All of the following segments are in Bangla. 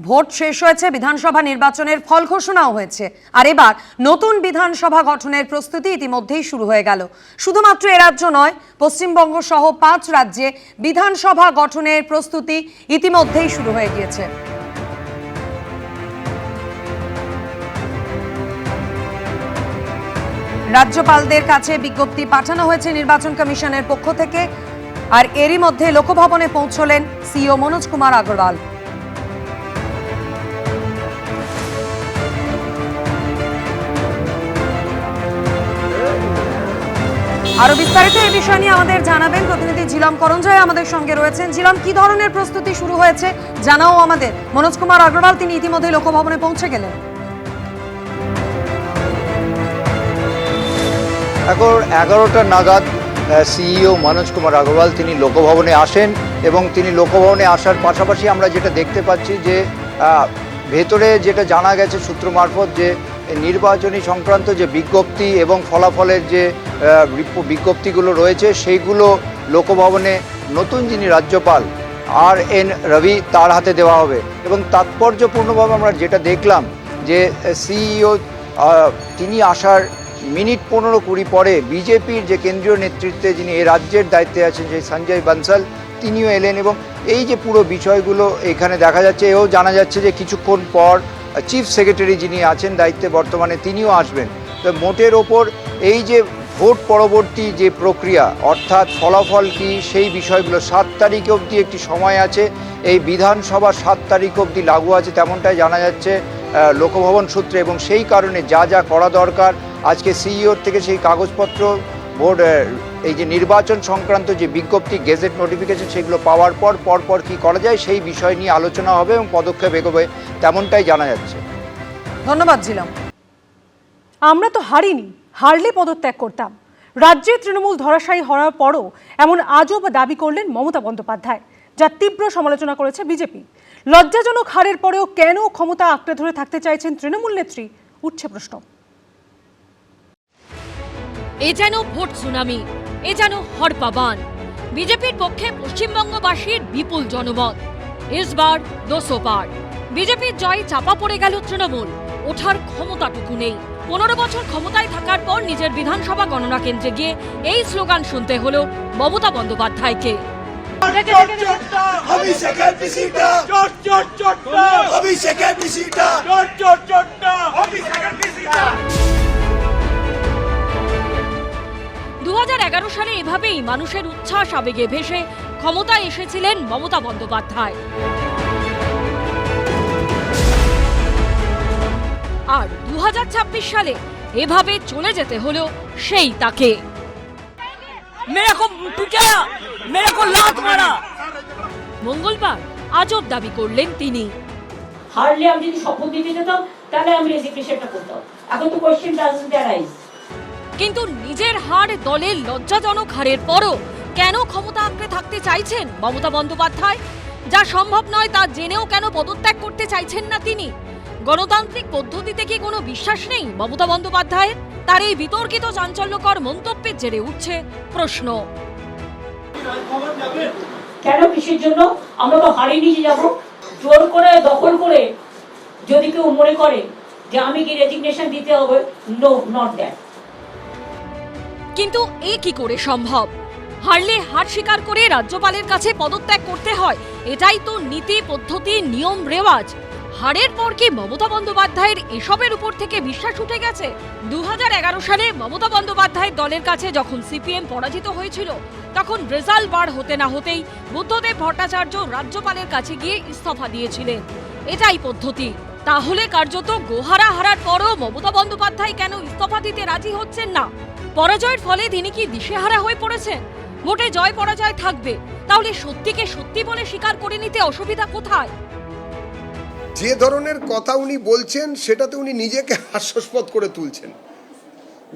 ভোট শেষ হয়েছে, বিধানসভা নির্বাচনের ফল ঘোষণাও হয়েছে, আর এবার নতুন বিধানসভা গঠনের প্রস্তুতি ইতিমধ্যেই শুরু হয়ে গেল। শুধুমাত্র এ রাজ্য নয়, পশ্চিমবঙ্গ সহ 5 রাজ্যে বিধানসভা গঠনের প্রস্তুতি ইতিমধ্যেই শুরু হয়ে গিয়েছে। রাজ্যপালদের কাছে বিজ্ঞপ্তি পাঠানো হয়েছে নির্বাচন কমিশনের পক্ষ থেকে, আর এরই মধ্যে লোকভবনে পৌঁছলেন সিইও মনোজ কুমার আগরওয়াল। আরো বিস্তারিত এই বিষয় নিয়ে আমাদের জানাবেন প্রতিনিধি ঝিলম করঞ্জয় আমাদের সঙ্গে রয়েছেন। ঝিলম, কি ধরনের প্রস্তুতি শুরু হয়েছে জানাও আমাদের। মনোজ কুমার আগরওয়াল তিনি ইতিমধ্যে লোকভবনে পৌঁছে গেলেন। 11টা নাগাদ সিইও মনোজ কুমার আগরওয়াল তিনি লোকভবনে আসেন এবং তিনি লোকভবনে আসার পাশাপাশি আমরা যেটা দেখতে পাচ্ছি যে ভেতরে যেটা জানা গেছে সূত্র মারফত যে নির্বাচনী সংক্রান্ত যে বিজ্ঞপ্তি এবং ফলাফলের যে বিজ্ঞপ্তিগুলো রয়েছে সেইগুলো লোকভবনে নতুন যিনি রাজ্যপাল RN রবি তার হাতে দেওয়া হবে। এবং তাৎপর্যপূর্ণভাবে আমরা যেটা দেখলাম যে সিইও তিনি আসার মিনিট 15-20 পরে বিজেপির যে কেন্দ্রীয় নেতৃত্বে যিনি এই রাজ্যের দায়িত্বে আছেন সেই সঞ্জয় বানসাল তিনিও এলেন এবং এই যে পুরো বিষয়গুলো এখানে দেখা যাচ্ছে, এও জানা যাচ্ছে যে কিছুক্ষণ পর চিফ সেক্রেটারি যিনি আছেন দায়িত্বে বর্তমানে তিনিও আসবেন। তো মোটের ওপর এই যে ভোট পরবর্তী যে প্রক্রিয়া অর্থাৎ ফলাফল কি সেই বিষয়গুলো 7 তারিখ অবধি একটি সময় আছে, এই বিধানসভা 7 তারিখ অবধি লাগু আছে তেমনটাই জানা যাচ্ছে লোকভবন সূত্রে। এবং সেই কারণে যা যা করা দরকার আজকে সিইওর থেকে সেই কাগজপত্র ভোট এই যে নির্বাচন সংক্রান্ত যে বিজ্ঞপ্তি গেজেট নোটিফিকেশন সেগুলো পাওয়ার পর কি করা যায় সেই বিষয় নিয়ে আলোচনা হবে এবং পদক্ষেপ এগোবে তেমনটাই জানা যাচ্ছে। ধন্যবাদ ঝিলম। আমরা তো হারিনি, হারলে পদত্যাগ করতাম। রাজ্যে তৃণমূল ধরাশায়ী হওয়ার পরও এমন আজব দাবি করলেন মমতা বন্দ্যোপাধ্যায়, যা তীব্র সমালোচনা করেছে বিজেপি। লজ্জাজনক হারের পরেও কেন ক্ষমতা আঁকড়ে ধরে থাকতে চাইছেন তৃণমূল নেত্রী, উঠছে প্রশ্ন। এ যেন ভোট সুনামি, এ যেন হরপাবান। বিজেপির পক্ষে পশ্চিমবঙ্গবাসীর বিপুল জনমত। এসবার 200 পার। বিজেপির জয় চাপা পড়ে গেল তৃণমূল, ওঠার ক্ষমতাটুকু নেই। 15 বছর ক্ষমতায় থাকার পর নিজের বিধানসভা গণনা কেন্দ্রে গিয়ে এই স্লোগান শুনতে হলো মমতা বন্দ্যোপাধ্যায়কে। সালে এভাবেই মানুষের উচ্ছ্বাস আবেগে ভেসে ক্ষমতায় এসেছিলেন মমতা বন্দ্যোপাধ্যায়। আর 2026 সালে এভাবে চলে যেতে হলো সেই তাকে। মঙ্গলবার আজব দাবি করলেন তিনি। হারলে আমি যদি শপথ দিতে যেতাম তাহলে আমি রেজিগনেশনটা করতাম। এখন তো কোশ্চেন ডাজন্ট অ্যারাইজ। কিন্তু নিজের হার দলের লজ্জাজনক হারের পরও কেন ক্ষমতা আঁকড়ে থাকতে চাইছেন মমতা বন্দ্যোপাধ্যায়? যা সম্ভব নয় তা জেনেও কেন পদত্যাগ করতে চাইছেন না তিনি? গণতান্ত্রিক পদ্ধতিতে কি কোনো বিশ্বাস নেই মমতা বন্দ্যোপাধ্যায়ের? তার এই বিতর্কিত চাঞ্চল্যকর মন্তব্যের জেরে উঠছে প্রশ্ন। কেন, কিসের জন্য? আমরা তো হারিয়ে যে যাবো। জোর করে দখল করে যদি কেউ মনে করে যে আমি কি রেজিগনেশন দিতে হবে, নো, নট দ্যাট। কিন্তু এ কি করে সম্ভব? হারলে হার স্বীকার করে রাজ্যপালের কাছে পদত্যাগ করতে হয়, এটাই তো নীতি, পদ্ধতি, নিয়ম, রেওয়াজ। হারের পর কি মমতা বন্দ্যোপাধ্যায়ের এসবের উপর থেকে বিশ্বাস উঠে গেছে? 2011 সালে মমতা বন্দ্যোপাধ্যায়ের দলের কাছে যখন সিপিএম পরাজিত হয়েছিল, তখন রেজাল্ট বার হতে না হতেই বুদ্ধদেব ভট্টাচার্য রাজ্যপালের কাছে গিয়ে ইস্তফা দিয়েছিলেন। এটাই পদ্ধতি। তাহলে কার্যত গোহারা হারার পরও মমতা বন্দ্যোপাধ্যায় কেন ইস্তফা দিতে রাজি হচ্ছেন না? পরাজয়ের ফলে তিনি কি দিশেহারা হয়ে পড়েছেন? ভোটে জয় পরাজয় থাকবে, তাহলে সত্যিকে সত্যি বলে স্বীকার করে নিতে অসুবিধা কোথায়? যে ধরনের কথা উনি বলছেন সেটাতে উনি নিজেকে হাস্যাস্পদ করে তুলছেন।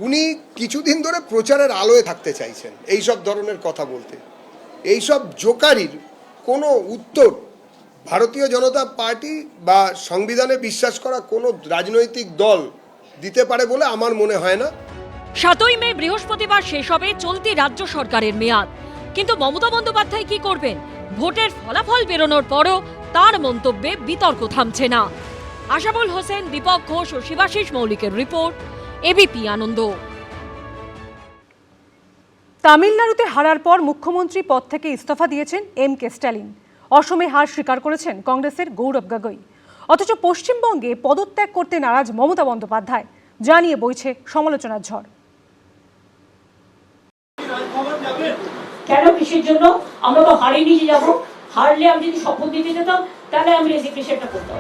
উনি কিছুদিন ধরে প্রচারের আলোয় থাকতে চাইছেন এইসব ধরনের কথা বলতে। এইসব জোকারির কোনো উত্তর ভারতীয় জনতা পার্টি বা সংবিধানে বিশ্বাস করা কোনো রাজনৈতিক দল দিতে পারে বলে আমার মনে হয় না। 7ই মে বৃহস্পতিবার শেষ হবে চলতি রাজ্য সরকারের মেয়াদ। কিন্তু মমতা বন্দ্যোপাধ্যায় কি করবেন? ভোটের ফলাফল বেরোনোর পরও তার মন্তব্যে বিতর্ক থামছে না। আশাবুল হোসেন, দীপক ঘোষ ও শিবাশিস মৌলিকের রিপোর্ট, এবিপি আনন্দ। তামিলনাড়ুতে হারার পর মুখ্যমন্ত্রী পদ থেকে ইস্তফা দিয়েছেন এম.কে. স্ট্যালিন। অসমে হার স্বীকার করেছেন কংগ্রেসের গৌরব গগৈ। অথচ পশ্চিমবঙ্গে পদত্যাগ করতে নারাজ মমতা বন্দ্যোপাধ্যায়, যা নিয়ে বইছে সমালোচনার ঝড়। কেন, কিসের জন্য? আমরা তো হারিনি যে যাবো। হারলে আমি যদি শপথ দিতে যেতাম তাহলে আমি রেজিগনেশনটা করতাম।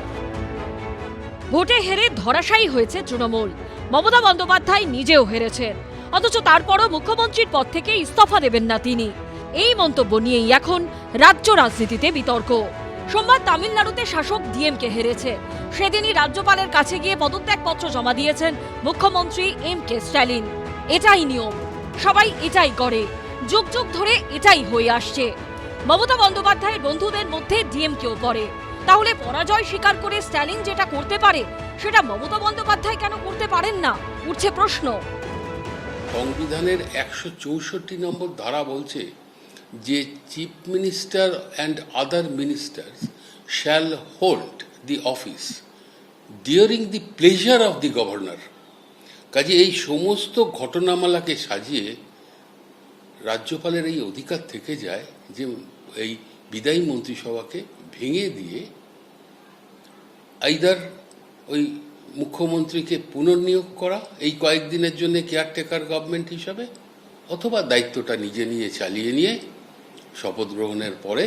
ভোটে হেরে ধরাশায়ী হয়েছে তৃণমূল। মমতা বন্দ্যোপাধ্যায় নিজেও হেরেছেন, অথচ তারপরও মুখ্যমন্ত্রীর পদ থেকে ইস্তফা দেবেন না তিনি। এই মন্তব্য নিয়েই এখন রাজ্য রাজনীতিতে বিতর্ক। সোমবার তামিলনাড়ুতে শাসক ডিএমকে হেরেছে। সেদিনই রাজ্যপালের কাছে গিয়ে পদত্যাগপত্র জমা দিয়েছেন মুখ্যমন্ত্রী এম.কে. স্ট্যালিন। এটাই নিয়ম, সবাই এটাই করে, যুগ যুগ ধরে এটাই হয়ে আসছে। মমতা বন্দ্যোপাধ্যায়ের বন্ধুদের মধ্যে ডিএমকেও পড়ে। তাহলে পরাজয় স্বীকার করে স্ট্যালিন যেটা করতে পারে সেটা মমতা বন্দ্যোপাধ্যায় কেন করতে পারেন না, উঠছে প্রশ্ন। সংবিধানের 164 নম্বর ধারা বলছে যে chief minister and other ministers shall hold the office during the pleasure of the governor. কাজে এই সমস্ত ঘটনামালাকে সাজিয়ে রাজ্যপালের এই অধিকার থেকে যায় যে এই বিদায়ী মন্ত্রিসভাকে ভেঙে দিয়ে আইদার ওই মুখ্যমন্ত্রীকে পুনর্নিয়োগ করা এই কয়েকদিনের জন্য কেয়ারটেকার গভর্নমেন্ট হিসাবে, অথবা দায়িত্বটা নিজে নিয়ে চালিয়ে নিয়ে শপথ গ্রহণের পরে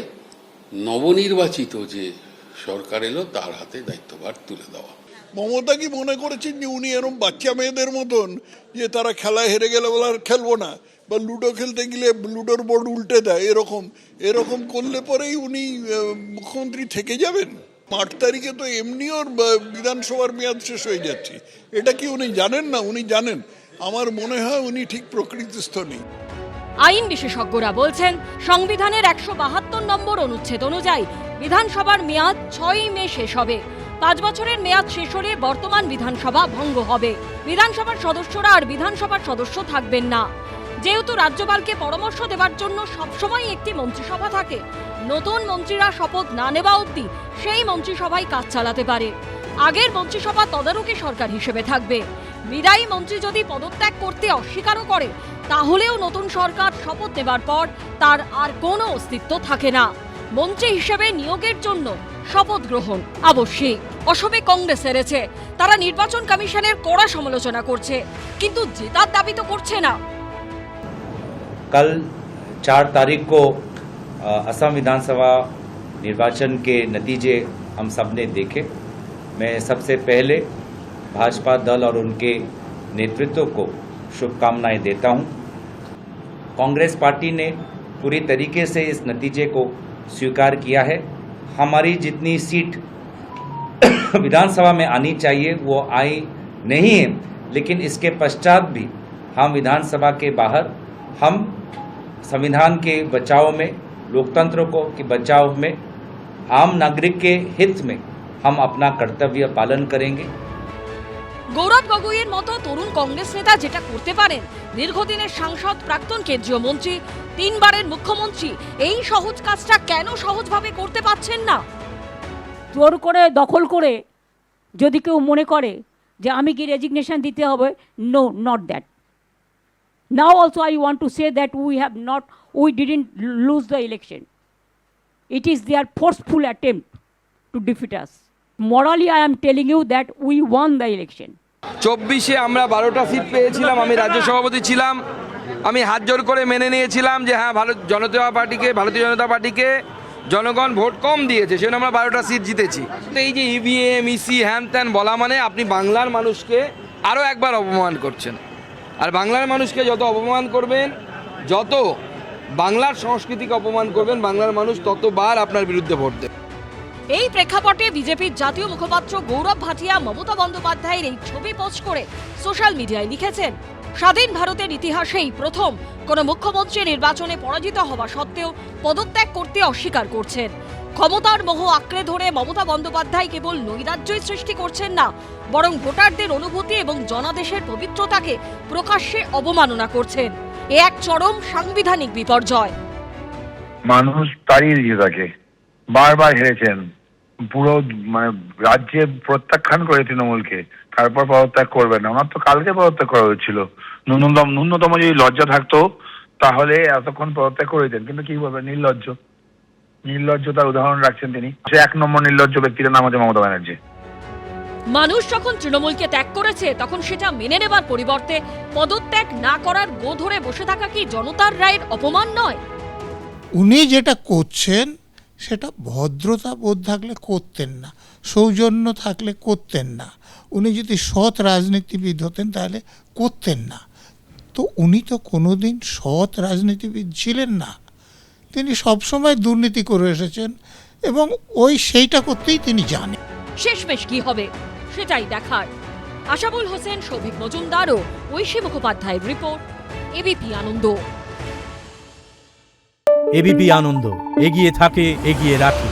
নবনির্বাচিত যে সরকার এলো তার হাতে দায়িত্বভার তুলে দেওয়া। মমতা কি মনে করেছেন যে উনি এরকম বাচ্চা মেয়েদের মতন যে তারা খেলায় হেরে গেলে বলে আর খেলবো না, বা লুডো খেলতে গেলে লুডোর বোর্ড উল্টে দেয়, এরকম করলে পরেই উনি মুখ্যমন্ত্রী থেকে যাবেন? 8 তারিখে তো এমনি ওর বিধানসভার মেয়াদ শেষ হয়ে যাচ্ছে। এটা কি উনি জানেন না? উনি জানেন। আমার মনে হয় উনি ঠিক প্রকৃতিস্থ নেই। আইন বিশেষজ্ঞরা বলছেন, সংবিধানের 172 নম্বর অনুচ্ছেদ অনুযায়ী বিধানসভার মেয়াদ 6ই মে শেষ হবে। 5 বছরের মেয়াদ শেষ হলে বর্তমান বিধানসভা ভঙ্গ হবে। বিধানসভার সদস্যরা আর বিধানসভার সদস্য থাকবেন না। যেহেতু রাজ্যপালকে পরামর্শ দেওয়ার জন্য সবসময় একটি মন্ত্রিসভা থাকে, নতুন মন্ত্রীরা শপথ না নেওয়া অবধি সেই মন্ত্রিসভাই কাজ চালাতে পারে। আগের মন্ত্রিসভা তদারকি সরকার হিসেবে থাকবে। বিদায়ী মন্ত্রী যদি পদত্যাগ করতে অস্বীকারও করে, তাহলেও নতুন সরকার শপথ নেবার পর তার আর কোনো অস্তিত্ব থাকে না। মন্ত্রী হিসেবে নিয়োগের জন্য শপথ গ্রহণ আবশ্যিক। অসমে কংগ্রেস হেরেছে, তারা নির্বাচন কমিশনের কড়া সমালোচনা করছে, কিন্তু জেতার দাবি তো করছে না। कल 4 तारीख को असम विधानसभा निर्वाचन के नतीजे हम सब ने देखे। मैं सबसे पहले भाजपा दल और उनके नेतृत्व को शुभकामनाएं देता हूं। कांग्रेस पार्टी ने पूरी तरीके से इस नतीजे को स्वीकार किया है। हमारी जितनी सीट विधानसभा में आनी चाहिए वो आई नहीं है, लेकिन इसके पश्चात भी हम विधानसभा के बाहर हम संविधान के बचाव में, लोकतंत्र को के बचाव में, आम नागरिक के हित में हम अपना कर्तव्य पालन करेंगे। গৌরব গগৈয়ের মতো তরুণ কংগ্রেস নেতা যেটা করতে পারেন, দীর্ঘদিনের সাংসদ, প্রাক্তন কেন্দ্রীয় মন্ত্রী, 3 বারের মুখ্যমন্ত্রী, এই সহজ কাজটা কেন সহজভাবে করতে পারছেন না? জোর করে দখল করে যদি কেউ মনে করে যে আমি কি রেজিগনেশন দিতে হবে, no, not that. Now also I want to say that we didn't lose the election. It is their forceful attempt to defeat us. Morally I am telling you that we won the election. 24-এ আমরা 12টা সিট পেয়েছিলাম। আমি রাজ্য সভাপতি ছিলাম। আমি হাত জোর করে মেনে নিয়েছিলাম যে হ্যাঁ, ভারতীয় জনতা পার্টিকে জনগণ ভোট কম দিয়েছে, সেজন্য আমরা 12টা সিট জিতেছি। তো এই যে ইভিএম, ইসি, হ্যান ত্যান বলা মানে আপনি বাংলার মানুষকে আরও একবার অপমান করছেন। আর বাংলার মানুষকে যত অপমান করবেন, যত বাংলার সংস্কৃতিকে অপমান করবেন, বাংলার মানুষ ততবার আপনার বিরুদ্ধে ভোট দেবে। এই প্রেক্ষাপটে বিজেপির জাতীয় মুখপাত্র গৌরব ভাটিয়া মমতা বন্দ্যোপাধ্যায়ের এই ছবি পোস্ট করে সোশ্যাল মিডিয়ায় লিখেছেন, স্বাধীন ভারতের ইতিহাসেই প্রথম কোনো মুখ্যমন্ত্রী নির্বাচনে পরাজিত হওয়া সত্ত্বেও পদত্যাগ করতে অস্বীকার করছেন। ক্ষমতার মোহ আঁকড়ে ধরে মমতা বন্দ্যোপাধ্যায় কেবল নৈরাজ্যই সৃষ্টি করছেন না, বরং ভোটারদের অনুভূতি এবং জনাদেশের পবিত্রতাকে প্রকাশ্যে অবমাননা করছেন। এ এক চরম সাংবিধানিক বিপর্যয়। মানুষ তাড়িয়ে দিয়ে তাকে বারবার হেরেছেন, পুরো মানে রাজ্যে প্রত্যাখ্যান করে তৃণমূলকে, তারপর পদত্যাগ করবেন না। ওনার তো কালকে পদত্যাগ করা হয়েছিল। ন্যূনতম যদি লজ্জা থাকতো তাহলে এতক্ষণ পদত্যাগ করে দিতেন, কিন্তু কি বলবেন, নির্লজ্জতার উদাহরণ রাখছেন তিনি। সে 1 নম্বর নির্লজ্জ ব্যক্তির নাম হচ্ছে মমতা ব্যানার্জি। মানুষ যখন তৃণমূলকে ত্যাগ করেছে তখন সেটা মেনে নেবার পরিবর্তে পদত্যাগ না করার গো ধরে বসে থাকা কি জনতার রায়ের অপমান নয়? উনি যেটা করছেন সেটা ভদ্রতা বোধ থাকলে করতেন না, সৌজন্য থাকলে করতেন না। উনি যদি সৎ রাজনীতিবিদ হতেন তাহলে করতেন না। তো উনি তো কোনোদিন সৎ রাজনীতিবিদ ছিলেন না, তিনি সবসময় দুর্নীতি করে এসেছেন এবং সেইটা করতেই তিনি জানেন। শেষমেশ কি হবে সেটাই দেখার। আশাবুল হোসেন, সৌভিক মজুমদার ও ঐশী মুখোপাধ্যায়ের রিপোর্ট, এবিপি আনন্দ। এবিপি আনন্দ, এগিয়ে থাকে, এগিয়ে রাখে।